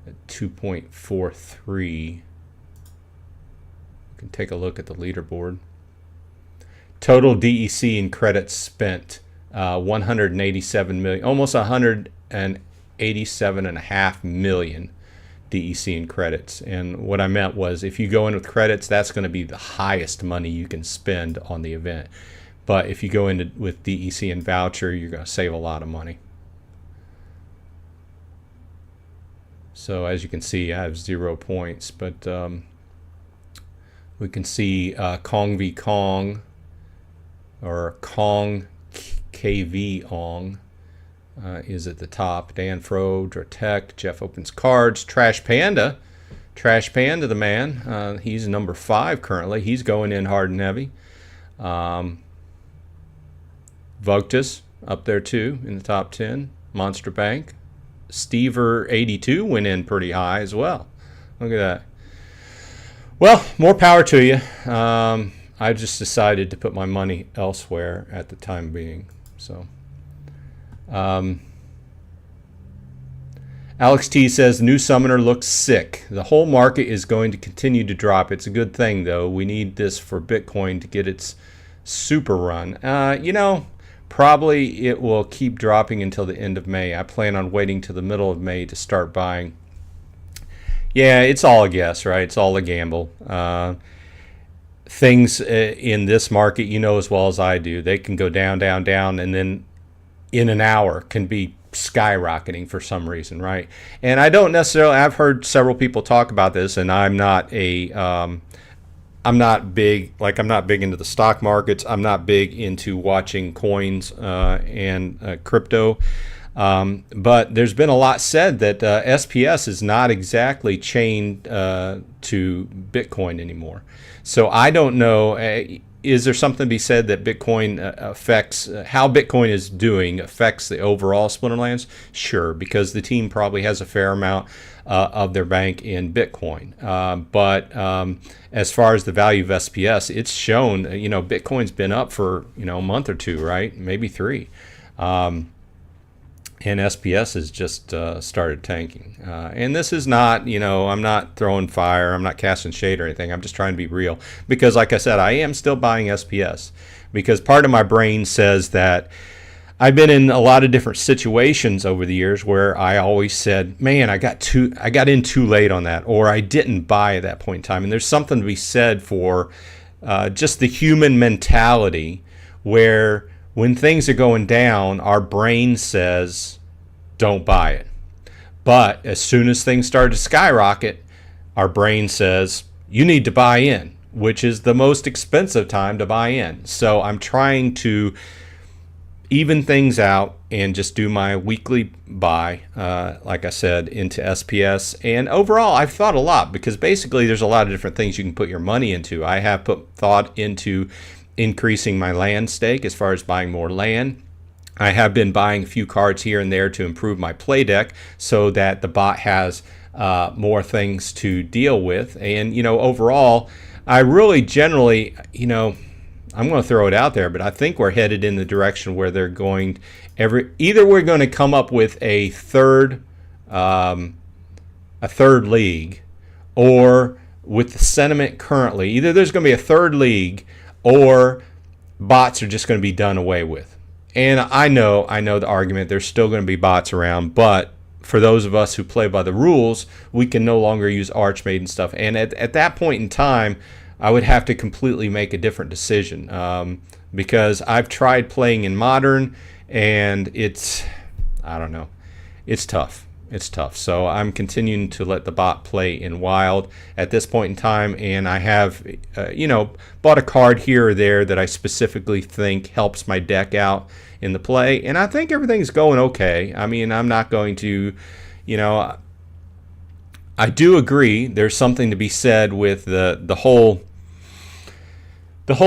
at 2.43. You can take a look at the leaderboard. Total DEC and credits spent 187 million, almost 187.5 million DEC in credits. And what I meant was, if you go in with credits, that's going to be the highest money you can spend on the event. But if you go in with DEC and voucher, you're going to save a lot of money. So as you can see, I have 0 points, but we can see Kong v Kong, or Kong KV Ong, is at the top. Dan Fro, Dratect, Jeff opens cards. Trash Panda the man, he's number 5 currently. He's going in hard and heavy. Vogtus up there too in the top 10. Monster Bank. Stever82 went in pretty high as well. Look at that. Well, more power to you. I just decided to put my money elsewhere at the time being. So, Alex T says, new summoner looks sick. The whole market is going to continue to drop. It's a good thing, though. We need this for Bitcoin to get its super run. Probably it will keep dropping until the end of May. I plan on waiting till the middle of May to start buying. Yeah, it's all a guess, right? It's all a gamble. Things in this market, as well as I do, they can go down, down, down, and then in an hour can be skyrocketing for some reason, right? And I don't necessarily, I've heard several people talk about this, and I'm not big into the stock markets. I'm not big into watching coins and crypto. But there's been a lot said that SPS is not exactly chained to Bitcoin anymore. So I don't know, is there something to be said that Bitcoin affects, how Bitcoin is doing affects the overall Splinterlands? Sure, because the team probably has a fair amount of their bank in Bitcoin. But as far as the value of SPS, it's shown, Bitcoin's been up for, a month or two, right? Maybe 3. And SPS has just started tanking. And this is not, I'm not throwing fire, I'm not casting shade or anything. I'm just trying to be real. Because like I said, I am still buying SPS. Because part of my brain says that I've been in a lot of different situations over the years where I always said, man, I got in too late on that, or I didn't buy at that point in time. And there's something to be said for just the human mentality where when things are going down, our brain says, don't buy it. But as soon as things start to skyrocket, our brain says, you need to buy in, which is the most expensive time to buy in. So I'm trying to even things out and just do my weekly buy, like I said, into SPS. And overall, I've thought a lot, because basically there's a lot of different things you can put your money into. I have put thought into increasing my land stake as far as buying more land. I have been buying a few cards here and there to improve my play deck so that the bot has more things to deal with. And, overall, I really generally, I'm going to throw it out there, but I think we're headed in the direction where they're going either we're going to come up with a third league, or with the sentiment currently, either there's going to be a third league or bots are just going to be done away with. And I know the argument, there's still going to be bots around, but for those of us who play by the rules, we can no longer use Archmage and stuff. And at that point in time, I would have to completely make a different decision, because I've tried playing in Modern, and I don't know, it's tough. It's tough. So I'm continuing to let the bot play in Wild at this point in time, and I have, bought a card here or there that I specifically think helps my deck out in the play, and I think everything's going okay. I mean, I'm not going to, I do agree there's something to be said with the whole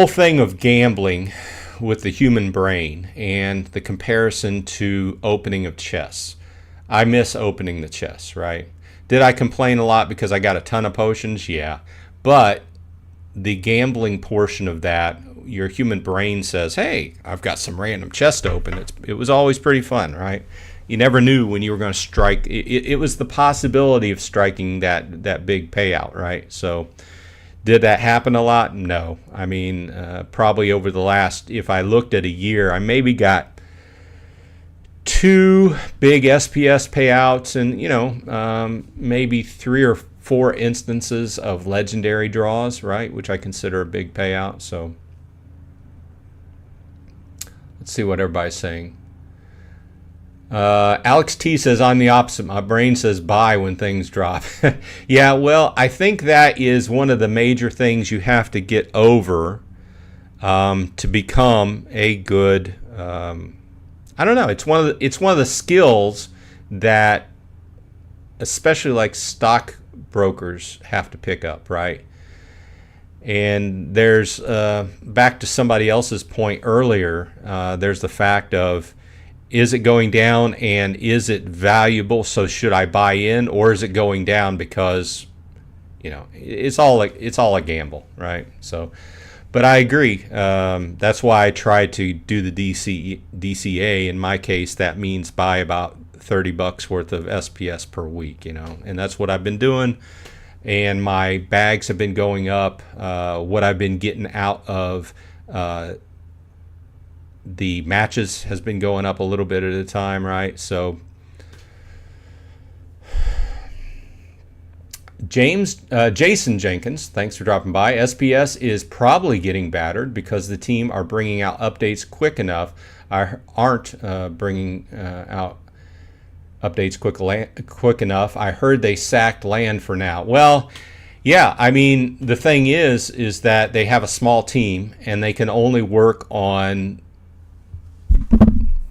thing of gambling with the human brain and the comparison to opening of chests. I miss opening the chests, right? Did I complain a lot because I got a ton of potions? Yeah. But the gambling portion of that, your human brain says, hey, I've got some random chest open. It was always pretty fun, right? You never knew when you were going to strike. It was the possibility of striking that big payout, right? So did that happen a lot? No. I mean, probably over the last, if I looked at a year, I maybe got 2 big SPS payouts and, maybe 3 or 4 instances of legendary draws, right? Which I consider a big payout. So let's see what everybody's saying. Alex T says, I'm the opposite. My brain says buy when things drop. Yeah, well, I think that is one of the major things you have to get over to become a good, I don't know, it's one of the skills that especially like stock brokers have to pick up, right? And there's, back to somebody else's point earlier, there's the fact of, is it going down and is it valuable? So should I buy in, or is it going down because, it's all a gamble, right? So, but I agree. That's why I try to do the DCA. In my case, that means buy about $30 worth of SPS per week, and that's what I've been doing. And my bags have been going up. What I've been getting out of the matches has been going up a little bit at a time, right? So Jason Jenkins, thanks for dropping by. SPS is probably getting battered because the team are bringing out updates quick enough. Aren't bringing out updates quick enough. I heard they sacked land for now. Well, yeah, I mean, the thing is that they have a small team and they can only work on,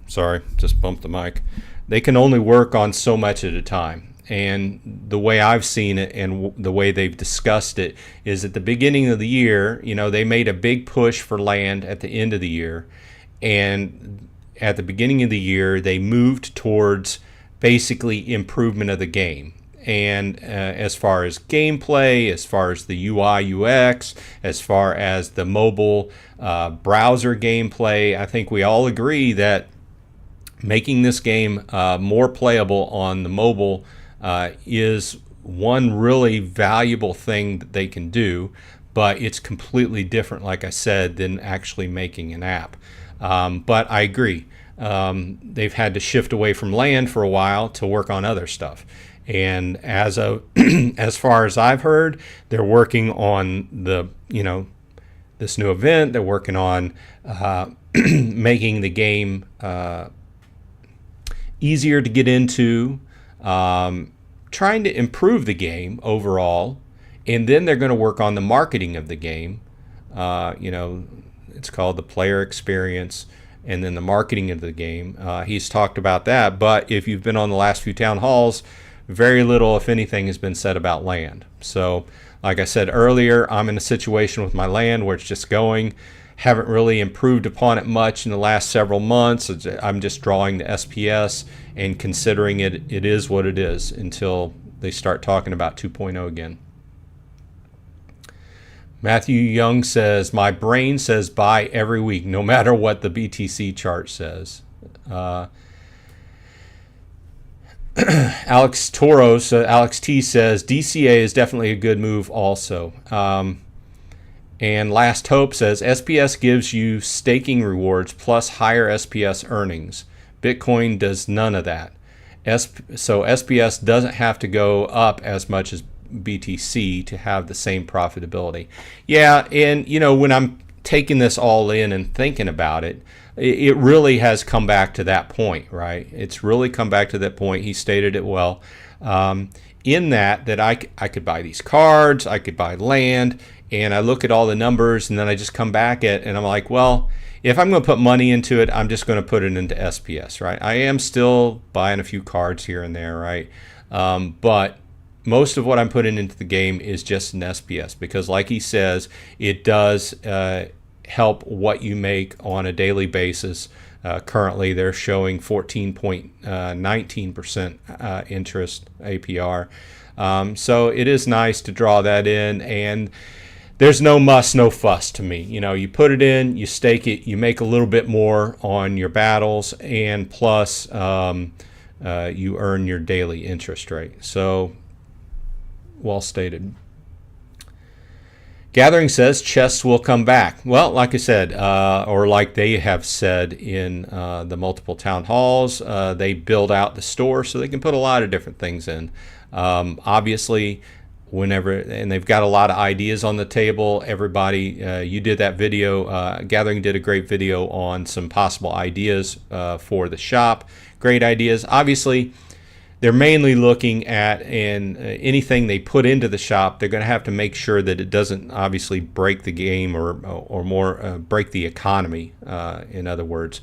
sorry, just bumped the mic. They can only work on so much at a time. And the way I've seen it and the way they've discussed it is at the beginning of the year, they made a big push for land at the end of the year. And at the beginning of the year, they moved towards basically improvement of the game. And as far as gameplay, as far as the UI UX, as far as the mobile browser gameplay, I think we all agree that making this game more playable on the mobile is one really valuable thing that they can do, but it's completely different, like I said, than actually making an app. But I agree. They've had to shift away from land for a while to work on other stuff. And as far as I've heard, they're working on the this new event. They're working on making the game easier to get into, trying to improve the game overall, and then they're going to work on the marketing of the game. It's called the player experience, and then the marketing of the game. He's talked about that, but if you've been on the last few town halls, very little, if anything, has been said about land. So, like I said earlier, I'm in a situation with my land where it's just going. Haven't really improved upon it much in the last several months. I'm just drawing the SPS and considering it is what it is until they start talking about 2.0 again. Matthew Young says, my brain says buy every week, no matter what the BTC chart says. Alex Toros, Alex T says, DCA is definitely a good move also. And Last Hope says, SPS gives you staking rewards plus higher SPS earnings. Bitcoin does none of that. So SPS doesn't have to go up as much as BTC to have the same profitability. Yeah, and when I'm taking this all in and thinking about it, it really has come back to that point, right? It's really come back to that point. He stated it well. In that I could buy these cards, I could buy land, and I look at all the numbers, and then I just come back and I'm like, well, if I'm going to put money into it, I'm just going to put it into SPS, right? I am still buying a few cards here and there, right? But most of what I'm putting into the game is just an SPS because, like he says, it does help what you make on a daily basis. Currently, they're showing 14.19% interest APR. So it is nice to draw that in, and there's no muss, no fuss to me. You put it in, you stake it, you make a little bit more on your battles, and plus you earn your daily interest rate. So, well stated. Gathering says chests will come back. Well, like I said, or like they have said in the multiple town halls, they build out the store so they can put a lot of different things in. Obviously, and they've got a lot of ideas on the table. Everybody, you did that video. Gathering did a great video on some possible ideas for the shop. Great ideas. Obviously, they're mainly looking at anything they put into the shop. They're going to have to make sure that it doesn't obviously break the game or more break the economy. In other words,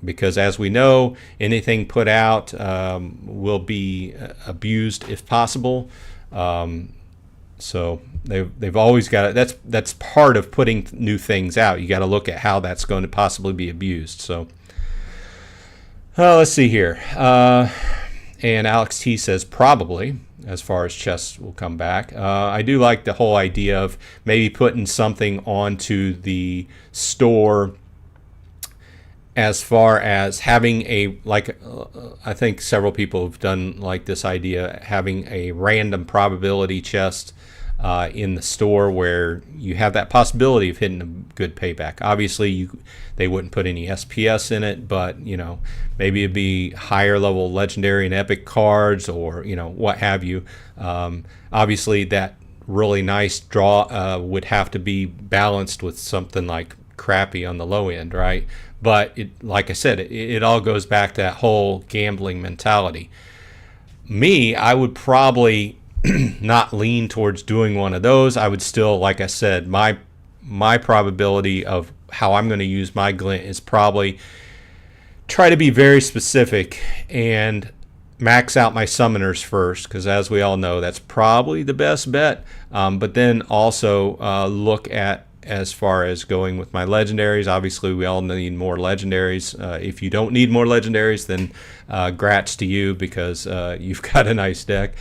because as we know, anything put out will be abused if possible. So they've always got it. That's part of putting new things out. You got to look at how that's going to possibly be abused. So let's see here. And Alex T says probably, as far as chests will come back. I do like the whole idea of maybe putting something onto the store as far as having I think several people have done like this idea, having a random probability chest in the store where you have that possibility of hitting a good payback. Obviously, they wouldn't put any SPS in it, but maybe it'd be higher level legendary and epic cards, or what have you. Obviously, that really nice draw would have to be balanced with something like crappy on the low end, right? But like I said, it all goes back to that whole gambling mentality. I would probably not lean towards doing one of those. I would still, like I said, my probability of how I'm going to use my glint is probably try to be very specific and max out my summoners first, because as we all know, that's probably the best bet. But then also look at, as far as going with my legendaries. Obviously, we all need more legendaries. If you don't need more legendaries, then grats to you, because you've got a nice deck.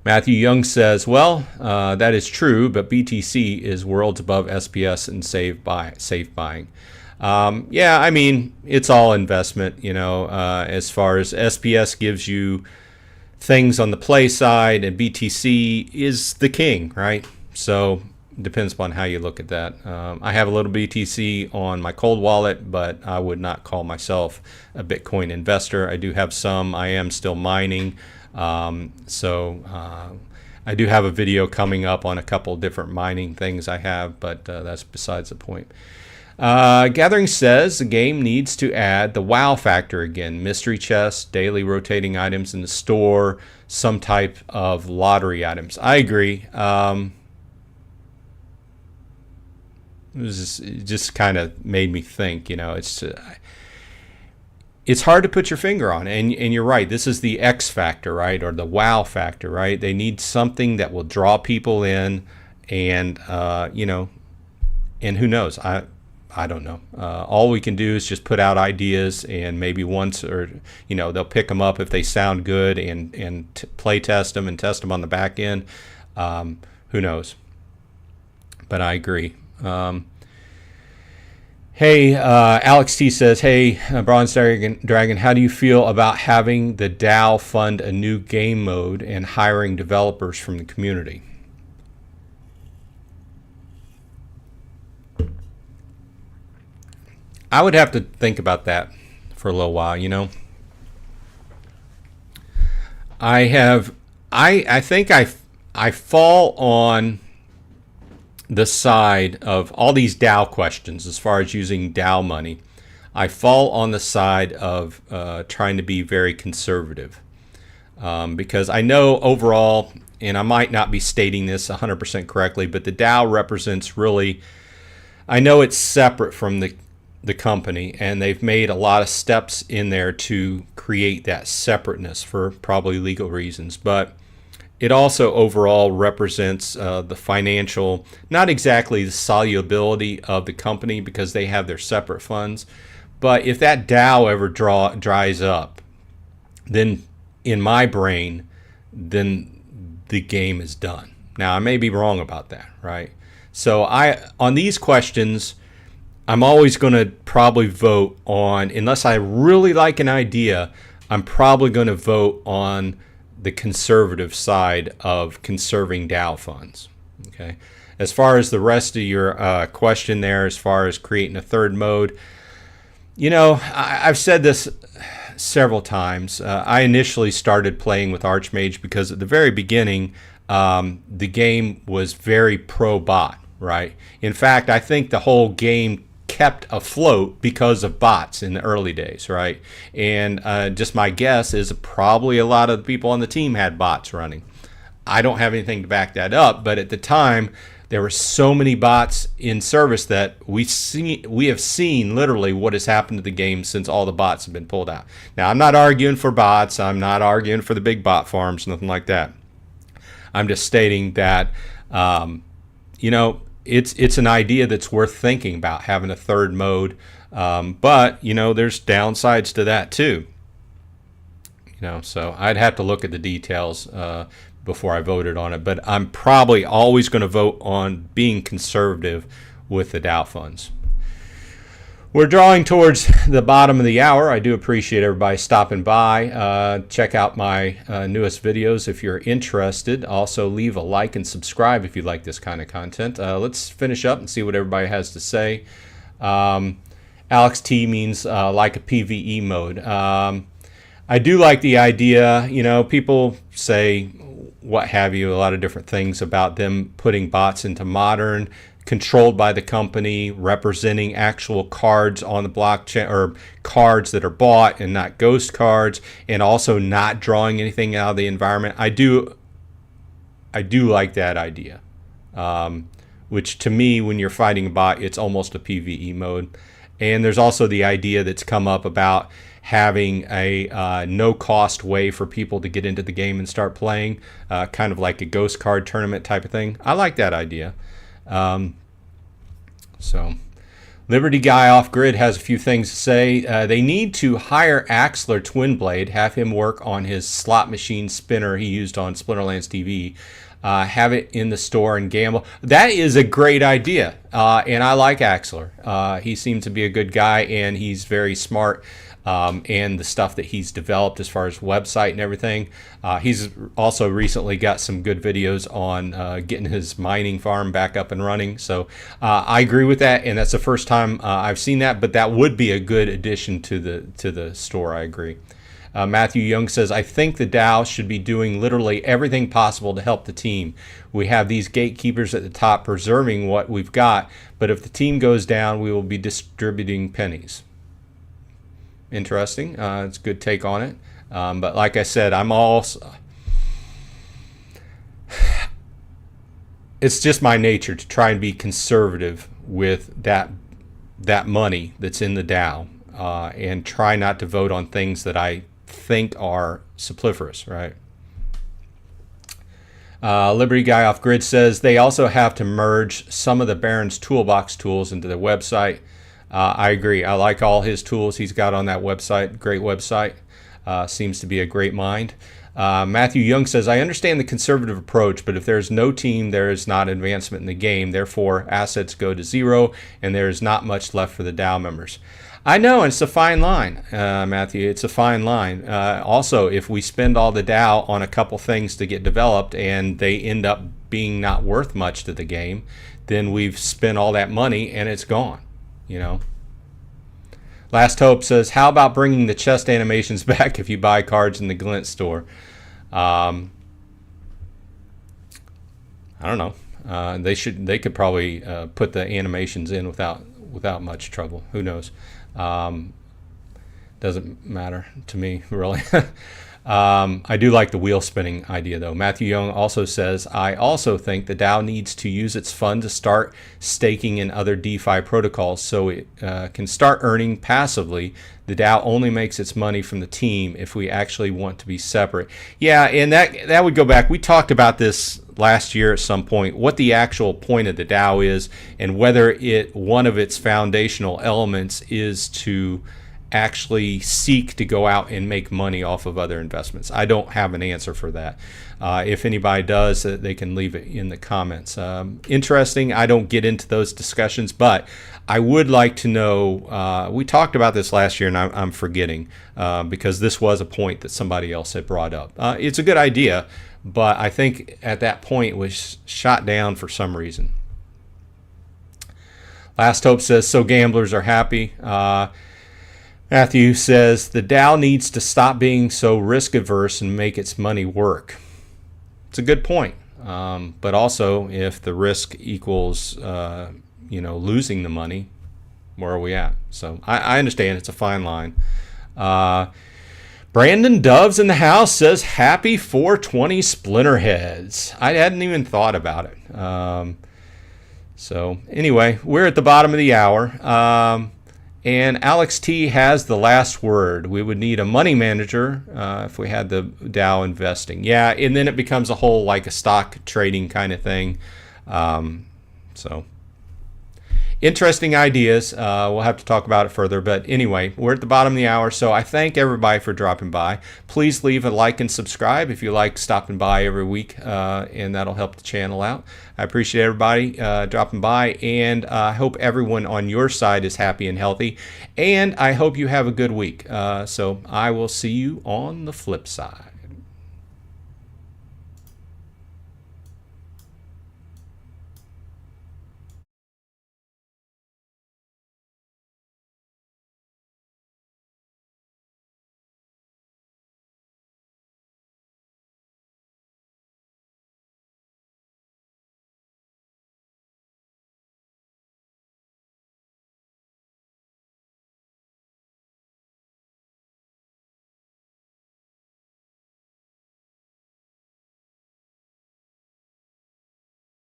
Matthew Young says, well, that is true, but BTC is worlds above SPS and safe buying. Yeah, I mean, it's all investment, as far as SPS gives you things on the play side, and BTC is the king, right? So it depends upon how you look at that. I have a little BTC on my cold wallet, but I would not call myself a Bitcoin investor. I do have some. I am still mining. So I do have a video coming up on a couple different mining things I have, but that's besides the point. Gathering says the game needs to add the wow factor again. Mystery chests, daily rotating items in the store, some type of lottery items. I agree. It just kind of made me think, you know, it's hard to put your finger on, and you're right. This is the X factor, right, or the wow factor, right? They need something that will draw people in, and you know, and who knows? I don't know. All we can do is just put out ideas, and maybe once, or you know, they'll pick them up if they sound good, and play test them and test them on the back end. Who knows? But I agree. Hey, Alex T says, hey, Bronze Dragon, how do you feel about having the DAO fund a new game mode and hiring developers from the community? I would have to think about that for a little while, you know. I think I fall on the side of all these DAO questions as far as using DAO money. I fall on the side of trying to be very conservative, because I know overall, and I might not be stating this 100% correctly, but the DAO represents really, I know it's separate from the company, and they've made a lot of steps in there to create that separateness for probably legal reasons, but it also overall represents the financial, not exactly the solubility of the company, because they have their separate funds. But if that DAO ever dries up, then in my brain, then the game is done. Now, I may be wrong about that, right? So on these questions, I'm always going to probably vote on, unless I really like an idea, I'm probably going to vote on the conservative side of conserving DAO funds. Okay. As far as the rest of your question there, as far as creating a third mode, you know, I've said this several times. I initially started playing with Archmage because at the very beginning, the game was very pro-bot, right? In fact, I think the whole game kept afloat because of bots in the early days, right? And just my guess is probably a lot of the people on the team had bots running. I don't have anything to back that up, but at the time there were so many bots in service that we have seen literally what has happened to the game since all the bots have been pulled out. Now, I'm not arguing for bots. I'm not arguing for the big bot farms, nothing like that. I'm just stating that, you know, it's an idea that's worth thinking about, having a third mode, but you know, there's downsides to that too. You know, so I'd have to look at the details before I voted on it, but I'm probably always going to vote on being conservative with the DAO funds. We're drawing towards the bottom of the hour. I do appreciate everybody stopping by. Check out my newest videos if you're interested. Also, leave a like and subscribe if you like this kind of content. Let's finish up and see what everybody has to say. Alex T means like a PvE mode. I do like the idea. You know, people say what have you, a lot of different things about them putting bots into modern, controlled by the company, representing actual cards on the blockchain, or cards that are bought and not ghost cards, and also not drawing anything out of the environment. I do like that idea, which to me, when you're fighting a bot, it's almost a PvE mode. And there's also the idea that's come up about having a no-cost way for people to get into the game and start playing, kind of like a ghost card tournament type of thing. I like that idea. So Liberty Guy Off Grid has a few things to say. They need to hire Axler Twinblade, have him work on his slot machine spinner he used on Splinterlands TV, have it in the store and gamble. That is a great idea, and I like Axler. He seems to be a good guy, and he's very smart. And the stuff that he's developed as far as website and everything. He's also recently got some good videos on getting his mining farm back up and running. So I agree with that, and that's the first time I've seen that, but that would be a good addition to the store. I agree. Matthew Young says, I think the DAO should be doing literally everything possible to help the team. We have these gatekeepers at the top preserving what we've got, but if the team goes down, we will be distributing pennies. Interesting. It's a good take on it. But like I said, it's just my nature to try and be conservative with that money that's in the DAO, and try not to vote on things that I think are suppliferous, right? Liberty Guy Off Grid says they also have to merge some of the Baron's toolbox tools into their website. I agree. I like all his tools he's got on that website. Great website. Seems to be a great mind. Matthew Young says, I understand the conservative approach, but if there's no team, there is not advancement in the game. Therefore, assets go to zero, and there is not much left for the DAO members. I know, and it's a fine line, Matthew. It's a fine line. Also, if we spend all the DAO on a couple things to get developed and they end up being not worth much to the game, then we've spent all that money and it's gone, you know. Last Hope says, how about bringing the chest animations back if you buy cards in the Glint store? I don't know. They could probably put the animations in without much trouble. Who knows? Doesn't matter to me, really. I do like the wheel spinning idea, though. Matthew Young also says, I also think the DAO needs to use its fund to start staking in other DeFi protocols so it can start earning passively. The DAO only makes its money from the team if we actually want to be separate. Yeah, and that would go back. We talked about this last year at some point, what the actual point of the DAO is and whether one of its foundational elements is to actually seek to go out and make money off of other investments. I don't have an answer for that. If anybody does, they can leave it in the comments. Interesting. I don't get into those discussions, but I would like to know, we talked about this last year and I'm forgetting because this was a point that somebody else had brought up. It's a good idea, but I think at that point it was shot down for some reason. Last Hope says, so gamblers are happy. Matthew says, the DAO needs to stop being so risk averse and make its money work. It's a good point. But also, if the risk equals, losing the money, where are we at? So I understand it's a fine line. Brandon Doves in the house says, happy 420 Splinterheads. I hadn't even thought about it. So anyway, we're at the bottom of the hour. And Alex T has the last word. We would need a money manager if we had the DAO investing. Yeah, and then it becomes a whole like a stock trading kind of thing. So interesting ideas. We'll have to talk about it further. But anyway, we're at the bottom of the hour. So I thank everybody for dropping by. Please leave a like and subscribe if you like stopping by every week, and that'll help the channel out. I appreciate everybody dropping by, and I hope everyone on your side is happy and healthy, and I hope you have a good week. So I will see you on the flip side.